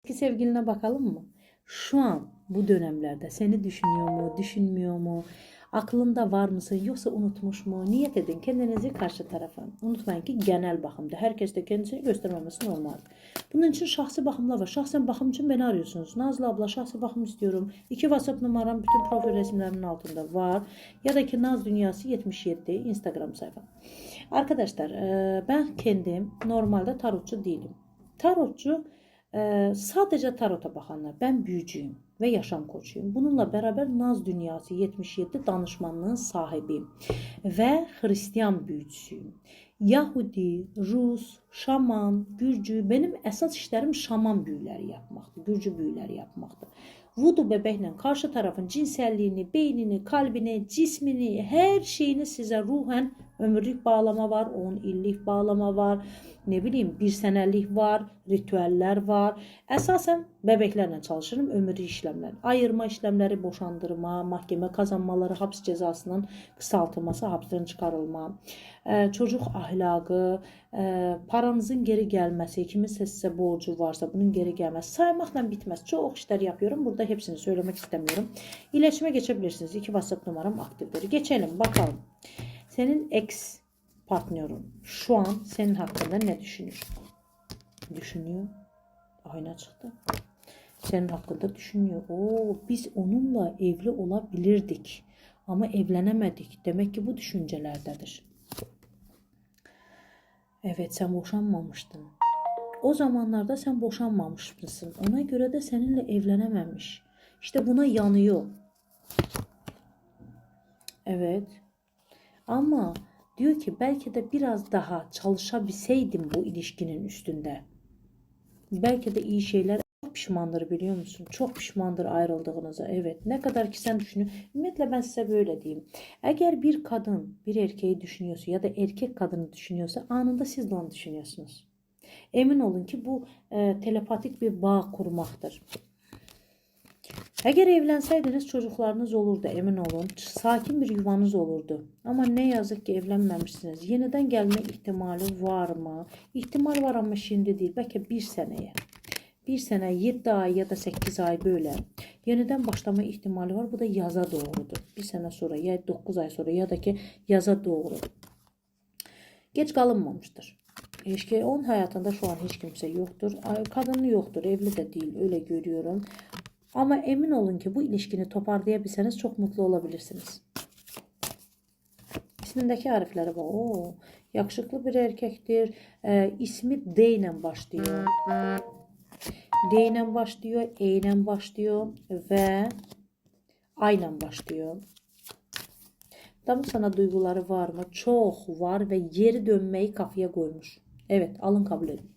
Eski sevgiline bakalım mı? Şu an bu dönemlerde seni düşünüyor mu, düşünmüyor mu? Aklında var mısın yoksa unutmuş mu? Niyet edin kendinizi karşı tarafa. Unutmayın ki genel bakımda herkes de kendisini göstermemesi normal. Bunun için şahsi bakımlar var. Şahsen bakım için beni arıyorsunuz. Nazlı abla şahsi bakım istiyorum. 2 WhatsApp numaram bütün profil resimlerimin altında var. Ya da ki Naz Dünyası 77 Instagram sayfam. Arkadaşlar ben kendim normalde tarotçu değilim. Tarotçu sadece tarota bakanlar. Ben büyücüyüm ve yaşam koçuyum. Bununla beraber Naz Dünyası 77 danışmanlığın sahibiyim ve Hristiyan büyücüsüyüm. Yahudi, Rus, Şaman, Gürcü, benim esas işlerim şaman büyüləri yapmaqdır, Gürcü büyüləri yapmaqdır. Voodoo bebəklə karşı tarafın cinselliyini, beynini, kalbini, cismini, her şeyini size ruhen ömürlük bağlama var, 10 illik bağlama var, ne bileyim bir senelik var, ritüeller var. Esasen bebeklerle çalışırım, ömürlük işlemler. Ayırma işlemleri, boşandırma, mahkeme kazanmaları, hapis cezasının kısaltılması, hapisten çıkarılma, çocuk ahlakı, paranızın geri gelmesi, kiminse size borcu varsa bunun geri gelmesi saymakla bitmez. Çok işler yapıyorum. Burada hepsini söylemek istemiyorum. İletişime geçebilirsiniz. 2 WhatsApp numaram aktiftir. Geçelim bakalım. Senin ex partnerin şu an senin hakkında ne düşünür? Düşünüyor. Ayna çıktı. Senin hakkında düşünüyor. Biz onunla evli olabilirdik. Ama evlenemedik. Demek ki bu düşüncelerdedir. Evet, sen boşanmamıştın. O zamanlarda sen boşanmamışsın. Ona göre de seninle evlenememiş. İşte buna yanıyor. Evet. Ama diyor ki belki de biraz daha çalışabilseydim bu ilişkinin üstünde. Belki de iyi şeyler. Çok pişmandır biliyor musun? Çok pişmandır ayrıldığınıza. Evet. Ne kadar ki sen düşünün. Ümumiyyətlə ben size böyle diyeyim. Eğer bir kadın bir erkeği düşünüyorsa ya da erkek kadını düşünüyorsa anında siz de onu düşünüyorsunuz. Emin olun ki bu telepatik bir bağ kurmaktır. Eğer evlenseydiniz çocuklarınız olurdu, emin olun. Sakin bir yuvanız olurdu. Ama ne yazık ki evlenmemişsiniz. Yeniden gelme ihtimali var mı? İhtimal var ama şimdi değil. Belki bir seneye. Bir sene, 7 ay ya da 8 ay böyle. Yeniden başlama ihtimali var. Bu da yaza doğrudur. Bir sene sonra ya 9 ay sonra ya da ki yaza doğru. Geç kalınmamıştır. İlişki onun hayatında şu an hiç kimse yoktur. Kadını yoktur. Evli de değil. Öyle görüyorum. Ama emin olun ki bu ilişkini toparlayabilseniz çok mutlu olabilirsiniz. İsmindeki harfleri bak. Yakışıklı bir erkektir. İsmi D ile başlıyor. D ile başlıyor. E ile başlıyor. Ve A ile başlıyor. Tam sana duyguları var mı? Çok var ve geri dönmeyi kafaya koymuş. Evet, alın kabul edin.